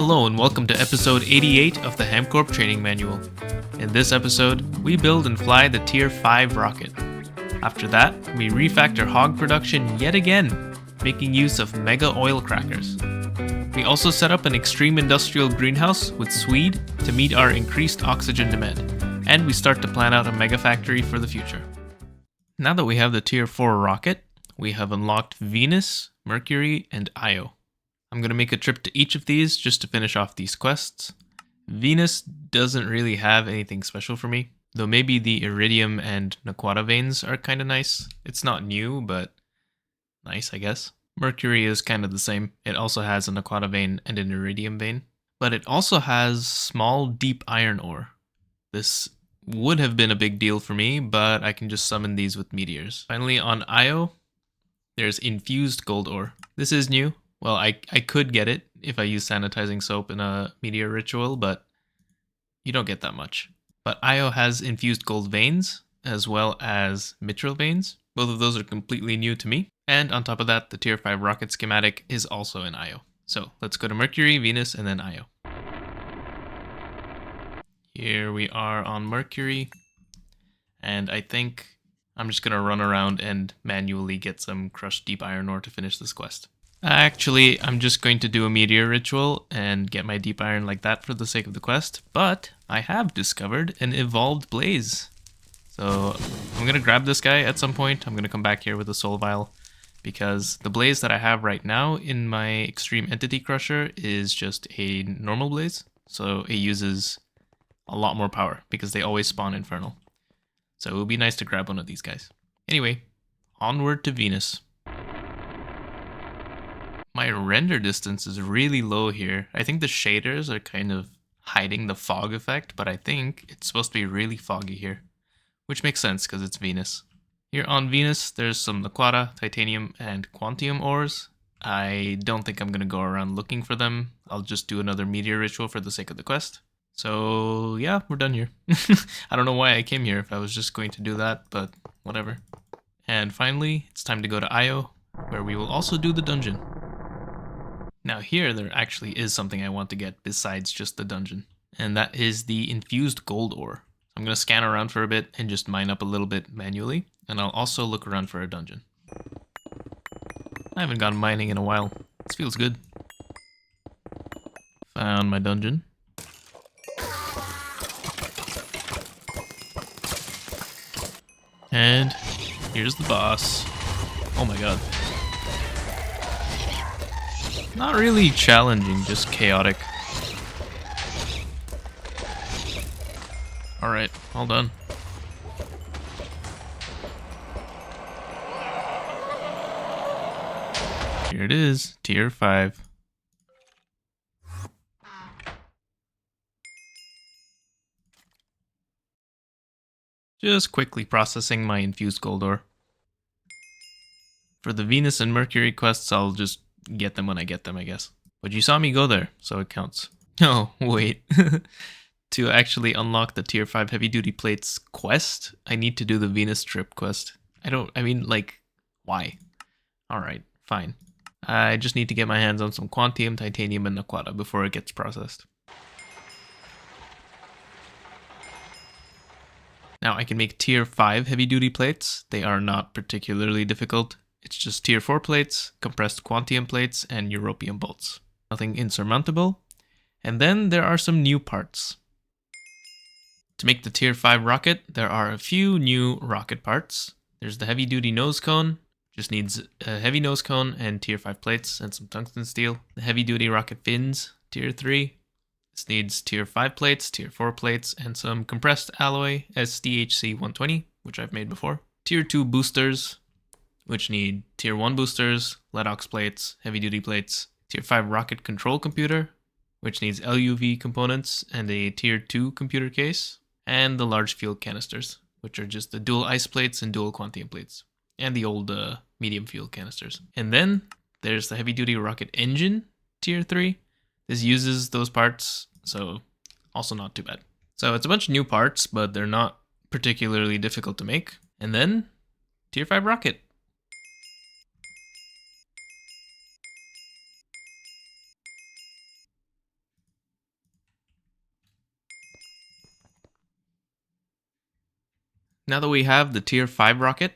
Hello and welcome to episode 88 of the HamCorp training manual. In this episode, we build and fly the Tier 5 rocket. After that, we refactor hog production yet again, making use of mega oil crackers. We also set up an extreme industrial greenhouse with Swede to meet our increased oxygen demand, and we start to plan out a mega factory for the future. Now that we have the Tier 4 rocket, we have unlocked Venus, Mercury, and Io. I'm going to make a trip to each of these just to finish off these quests. Venus doesn't really have anything special for me, though maybe the iridium and naquata veins are kind of nice. It's not new, but nice, I guess. Mercury is kind of the same. It also has a naquata vein and an iridium vein, but it also has small deep iron ore. This would have been a big deal for me, but I can just summon these with meteors. Finally, on Io, there's infused gold ore. This is new. Well, I could get it if I use sanitizing soap in a meteor ritual, but you don't get that much. But Io has infused gold veins, as well as mithril veins. Both of those are completely new to me. And on top of that, the Tier 5 rocket schematic is also in Io. So let's go to Mercury, Venus, and then Io. Here we are on Mercury. And I think I'm just going to run around and manually get some crushed deep iron ore to finish this quest. Actually, I'm just going to do a meteor ritual and get my deep iron like that for the sake of the quest, but I have discovered an evolved blaze. So I'm going to grab this guy at some point. I'm going to come back here with a soul vial because the blaze that I have right now in my extreme entity crusher is just a normal blaze. So it uses a lot more power because they always spawn infernal. So it would be nice to grab one of these guys. Anyway, onward to Venus. My render distance is really low here. I think the shaders are kind of hiding the fog effect, but I think it's supposed to be really foggy here, which makes sense because it's Venus. Here on Venus, there's some naquata, titanium, and quantium ores. I don't think I'm going to go around looking for them. I'll just do another meteor ritual for the sake of the quest. So yeah, we're done here. I don't know why I came here if I was just going to do that, but whatever. And finally, it's time to go to Io, where we will also do the dungeon. Now here, there actually is something I want to get besides just the dungeon, and that is the infused gold ore. I'm going to scan around for a bit and just mine up a little bit manually, and I'll also look around for a dungeon. I haven't gone mining in a while. This feels good. Found my dungeon. And here's the boss. Oh my god. Not really challenging, just chaotic. Alright, all done. Here it is, Tier 5. Just quickly processing my infused gold ore. For the Venus and Mercury quests, I'll just get them when I get them, I guess. But you saw me go there, so it counts. Oh, wait. To actually unlock the Tier 5 heavy duty plates quest, I need to do the Venus trip quest. Why? Alright, fine. I just need to get my hands on some quantium, titanium, and naquata before it gets processed. Now I can make Tier 5 heavy duty plates. They are not particularly difficult. It's just Tier 4 plates, compressed quantium plates, and europium bolts. Nothing insurmountable. And then there are some new parts. To make the Tier 5 rocket, there are a few new rocket parts. There's the heavy duty nose cone. Just needs a heavy nose cone and Tier 5 plates and some tungsten steel. The heavy duty rocket fins, Tier 3. This needs Tier 5 plates, Tier 4 plates, and some compressed alloy SDHC 120, which I've made before. Tier 2 boosters, which need Tier 1 boosters, lead-ox plates, heavy-duty plates. Tier 5 rocket control computer, which needs LUV components and a Tier 2 computer case. And the large fuel canisters, which are just the dual ice plates and dual quantium plates. And the old medium fuel canisters. And then there's the heavy-duty rocket engine, Tier 3. This uses those parts, so also not too bad. So it's a bunch of new parts, but they're not particularly difficult to make. And then Tier 5 rocket. Now that we have the tier 5 rocket,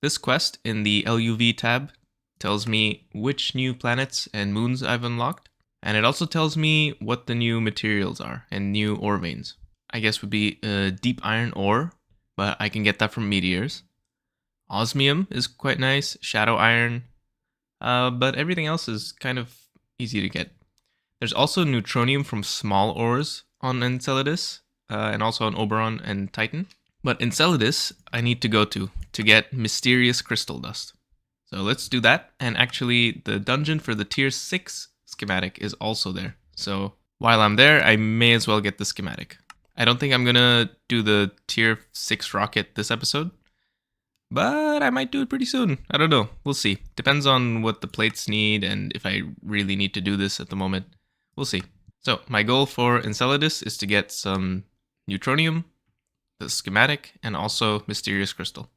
this quest in the LUV tab tells me which new planets and moons I've unlocked, and it also tells me what the new materials are and new ore veins. I guess would be deep iron ore, but I can get that from meteors. Osmium is quite nice, shadow iron, but everything else is kind of easy to get. There's also neutronium from small ores on Enceladus, and also on Oberon and Titan. But Enceladus I need to go to get mysterious crystal dust. So let's do that, and actually the dungeon for the tier 6 schematic is also there. So while I'm there, I may as well get the schematic. I don't think I'm gonna do the tier 6 rocket this episode, but I might do it pretty soon. I don't know. We'll see. Depends on what the plates need and if I really need to do this at the moment. We'll see. So my goal for Enceladus is to get some neutronium, the schematic, and also mysterious crystal.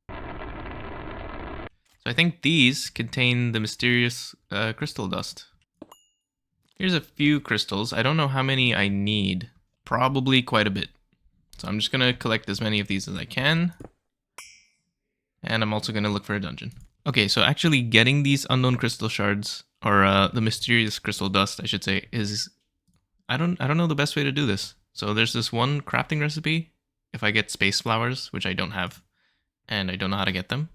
So I think these contain the mysterious crystal dust. Here's a few crystals. I don't know how many I need. Probably quite a bit. So I'm just going to collect as many of these as I can. And I'm also going to look for a dungeon. Okay, so actually getting these unknown crystal shards, or the mysterious crystal dust, I should say, is... I don't know the best way to do this. So there's this one crafting recipe. If I get space flowers, which I don't have, and I don't know how to get them,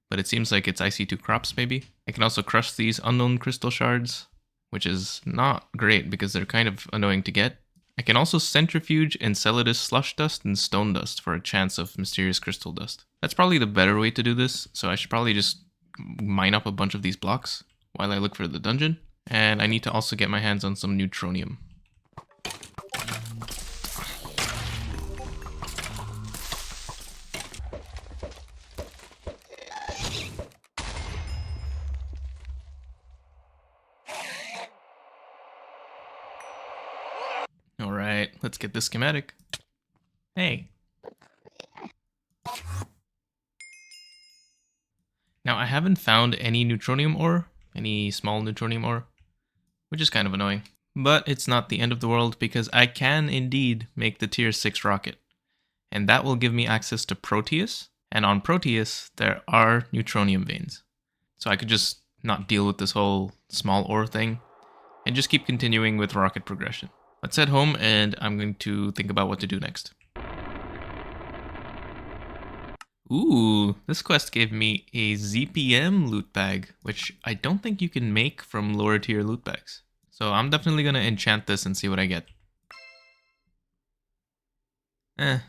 but it seems like it's IC2 crops maybe. I can also crush these unknown crystal shards, which is not great because they're kind of annoying to get. I can also centrifuge Enceladus slush dust and stone dust for a chance of mysterious crystal dust. That's probably the better way to do this, so I should probably just mine up a bunch of these blocks while I look for the dungeon. And I need to also get my hands on some neutronium. Alright, let's get this schematic. Hey. Now I haven't found any neutronium ore, any small neutronium ore, which is kind of annoying. But it's not the end of the world because I can indeed make the tier 6 rocket. And that will give me access to Proteus, and on Proteus there are neutronium veins. So I could just not deal with this whole small ore thing and just keep continuing with rocket progression. Let's head home and I'm going to think about what to do next. Ooh, this quest gave me a ZPM loot bag, which I don't think you can make from lower tier loot bags. So I'm definitely going to enchant this and see what I get. I've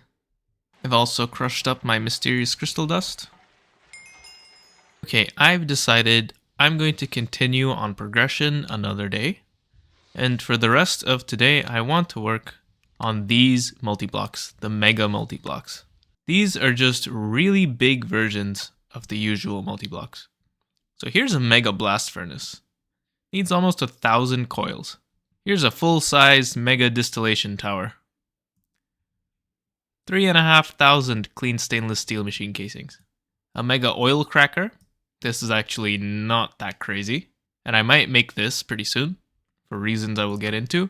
also crushed up my mysterious crystal dust. Okay, I've decided I'm going to continue on progression another day. And for the rest of today, I want to work on these multi-blocks, the mega multi-blocks. These are just really big versions of the usual multi-blocks. So here's a mega blast furnace. Needs almost 1,000 coils. Here's a full-size mega distillation tower. 3,500 clean stainless steel machine casings. A mega oil cracker. This is actually not that crazy. And I might make this pretty soon, for reasons I will get into.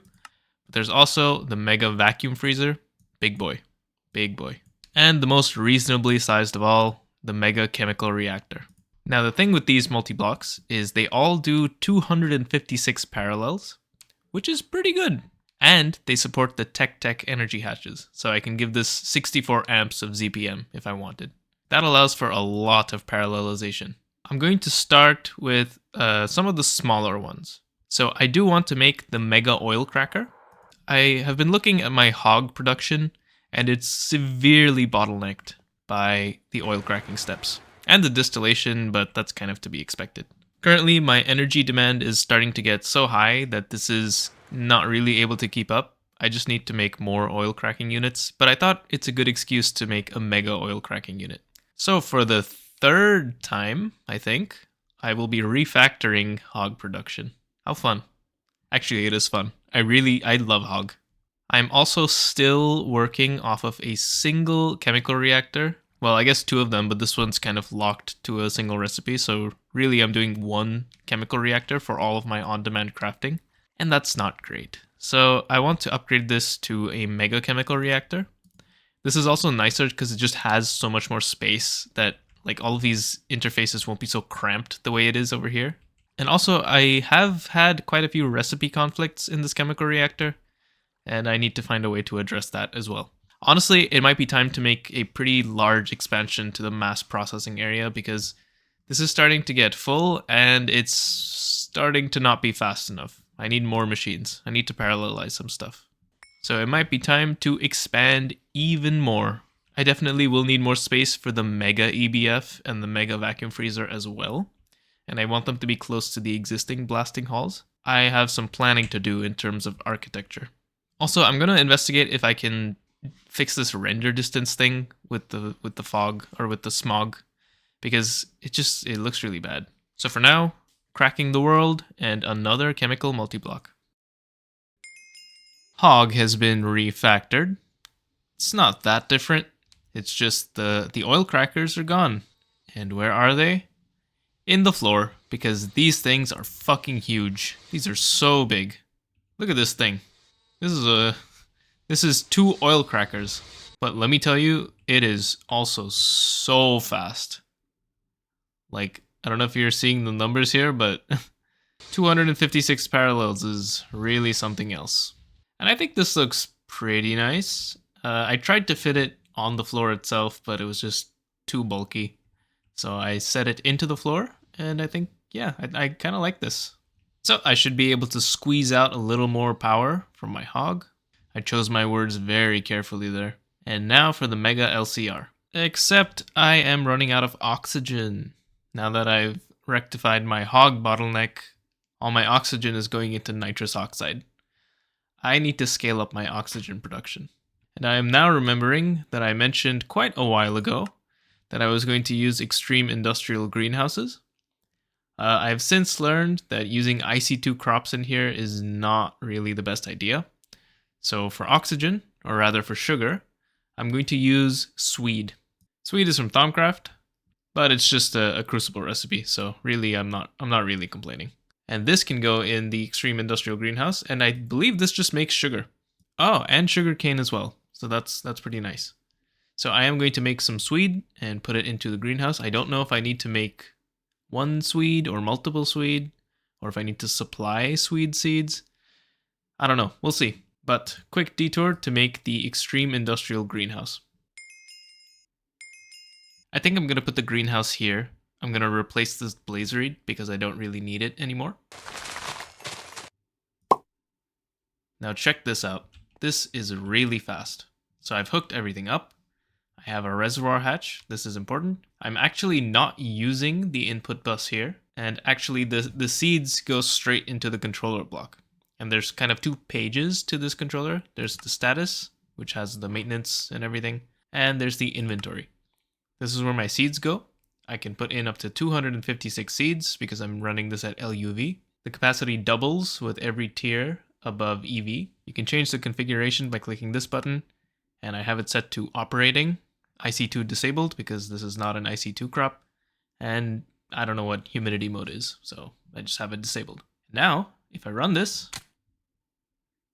But there's also the mega vacuum freezer. Big boy. Big boy. And the most reasonably sized of all, the mega chemical reactor. Now the thing with these multi-blocks is they all do 256 parallels, which is pretty good. And they support the GregTech energy hatches, so I can give this 64 amps of ZPM if I wanted. That allows for a lot of parallelization. I'm going to start with some of the smaller ones. So I do want to make the mega oil cracker. I have been looking at my hog production, and it's severely bottlenecked by the oil cracking steps. And the distillation, but that's kind of to be expected. Currently, my energy demand is starting to get so high that this is not really able to keep up. I just need to make more oil cracking units, but I thought it's a good excuse to make a mega oil cracking unit. So for the third time, I think, I will be refactoring hog production. How fun. Actually, it is fun. I love hog. I'm also still working off of a single chemical reactor. Well, I guess two of them, but this one's kind of locked to a single recipe, so really I'm doing one chemical reactor for all of my on-demand crafting. And that's not great. So I want to upgrade this to a mega chemical reactor. This is also nicer because it just has so much more space that like all of these interfaces won't be so cramped the way it is over here. And also I have had quite a few recipe conflicts in this chemical reactor, and I need to find a way to address that as well. Honestly, it might be time to make a pretty large expansion to the mass processing area because this is starting to get full and it's starting to not be fast enough. I need more machines. I need to parallelize some stuff. So it might be time to expand even more. I definitely will need more space for the Mega EBF and the Mega Vacuum Freezer as well. And I want them to be close to the existing blasting halls. I have some planning to do in terms of architecture. Also, I'm going to investigate if I can fix this render distance thing with the fog or with the smog, because it looks really bad. So for now, cracking the world and another chemical multi-block. Hog has been refactored. It's not that different. It's just the oil crackers are gone. And where are they? In the floor, because these things are fucking huge. These are so big. Look at this thing. This is 2 oil crackers. But let me tell you, it is also so fast. Like, I don't know if you're seeing the numbers here, but 256 parallels is really something else. And I think this looks pretty nice. I tried to fit it on the floor itself, but it was just too bulky. So I set it into the floor, and I think, yeah, I kind of like this. So I should be able to squeeze out a little more power from my hog. I chose my words very carefully there. And now for the Mega LCR. Except I am running out of oxygen. Now that I've rectified my hog bottleneck, all my oxygen is going into nitrous oxide. I need to scale up my oxygen production. And I am now remembering that I mentioned quite a while ago that I was going to use extreme industrial greenhouses. I have since learned that using IC2 crops in here is not really the best idea. So for oxygen, or rather for sugar, I'm going to use Swede. Swede is from Thaumcraft, but it's just a crucible recipe, so really I'm not really complaining. And this can go in the extreme industrial greenhouse, and I believe this just makes sugar. Oh, and sugar cane as well. So that's pretty nice. So I am going to make some Swede and put it into the greenhouse. I don't know if I need to make 1 Swede or multiple Swede, or if I need to supply Swede seeds. I don't know, we'll see. But quick detour to make the extreme industrial greenhouse. I think I'm going to put the greenhouse here. I'm going to replace this blazerite because I don't really need it anymore. Now check this out. This is really fast. So I've hooked everything up. I have a reservoir hatch. This is important. I'm actually not using the input bus here. And actually the seeds go straight into the controller block. And there's kind of 2 pages to this controller. There's the status, which has the maintenance and everything. And there's the inventory. This is where my seeds go. I can put in up to 256 seeds because I'm running this at LUV. The capacity doubles with every tier above EV. You can change the configuration by clicking this button. And I have it set to operating. IC2 disabled because this is not an IC2 crop. And I don't know what humidity mode is, so I just have it disabled. Now, if I run this,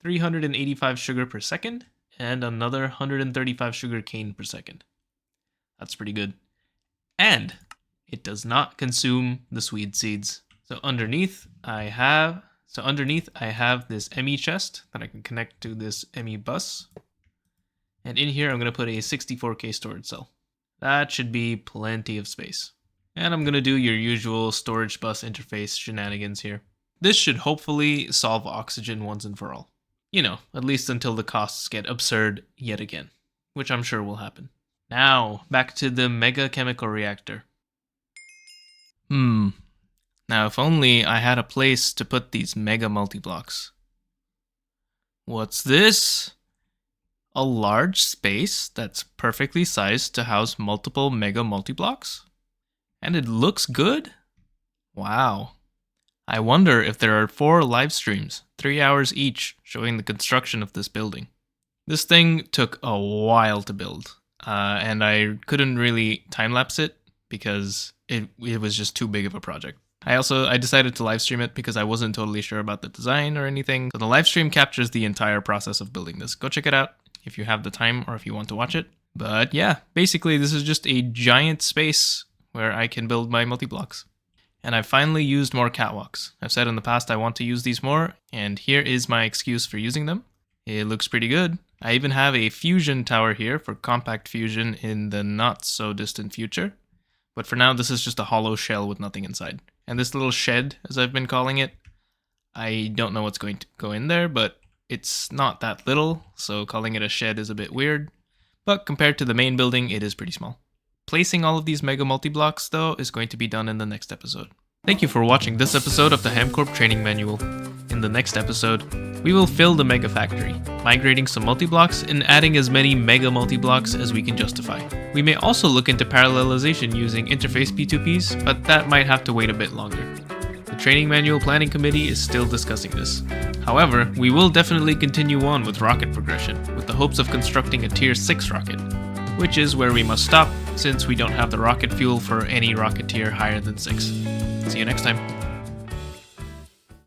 385 sugar per second and another 135 sugar cane per second. That's pretty good. And it does not consume the Swede seeds. So underneath I have this ME chest that I can connect to this ME bus. And in here I'm going to put a 64K storage cell. That should be plenty of space. And I'm going to do your usual storage bus interface shenanigans here. This should hopefully solve oxygen once and for all. You know, at least until the costs get absurd yet again, which I'm sure will happen. Now, back to the mega chemical reactor. Now if only I had a place to put these mega multi-blocks. What's this? A large space that's perfectly sized to house multiple mega multi-blocks? And it looks good? Wow. I wonder if there are 4 live streams, 3 hours each, showing the construction of this building. This thing took a while to build, and I couldn't really time-lapse it because it was just too big of a project. I decided to live stream it because I wasn't totally sure about the design or anything. So the live stream captures the entire process of building this. Go check it out if you have the time or if you want to watch it. But yeah, basically this is just a giant space where I can build my multi-blocks. And I've finally used more catwalks. I've said in the past I want to use these more, and here is my excuse for using them. It looks pretty good. I even have a fusion tower here for compact fusion in the not so distant future. But for now, this is just a hollow shell with nothing inside. And this little shed, as I've been calling it, I don't know what's going to go in there, but it's not that little, so calling it a shed is a bit weird. But compared to the main building, it is pretty small. Placing all of these mega multi-blocks, though, is going to be done in the next episode. Thank you for watching this episode of the HamCorp Training Manual. In the next episode, we will fill the mega factory, migrating some multi-blocks and adding as many mega multi-blocks as we can justify. We may also look into parallelization using interface P2Ps, but that might have to wait a bit longer. The Training Manual Planning Committee is still discussing this. However, we will definitely continue on with rocket progression, with the hopes of constructing a Tier 6 rocket, which is where we must stop since we don't have the rocket fuel for any rocket tier higher than 6. See you next time.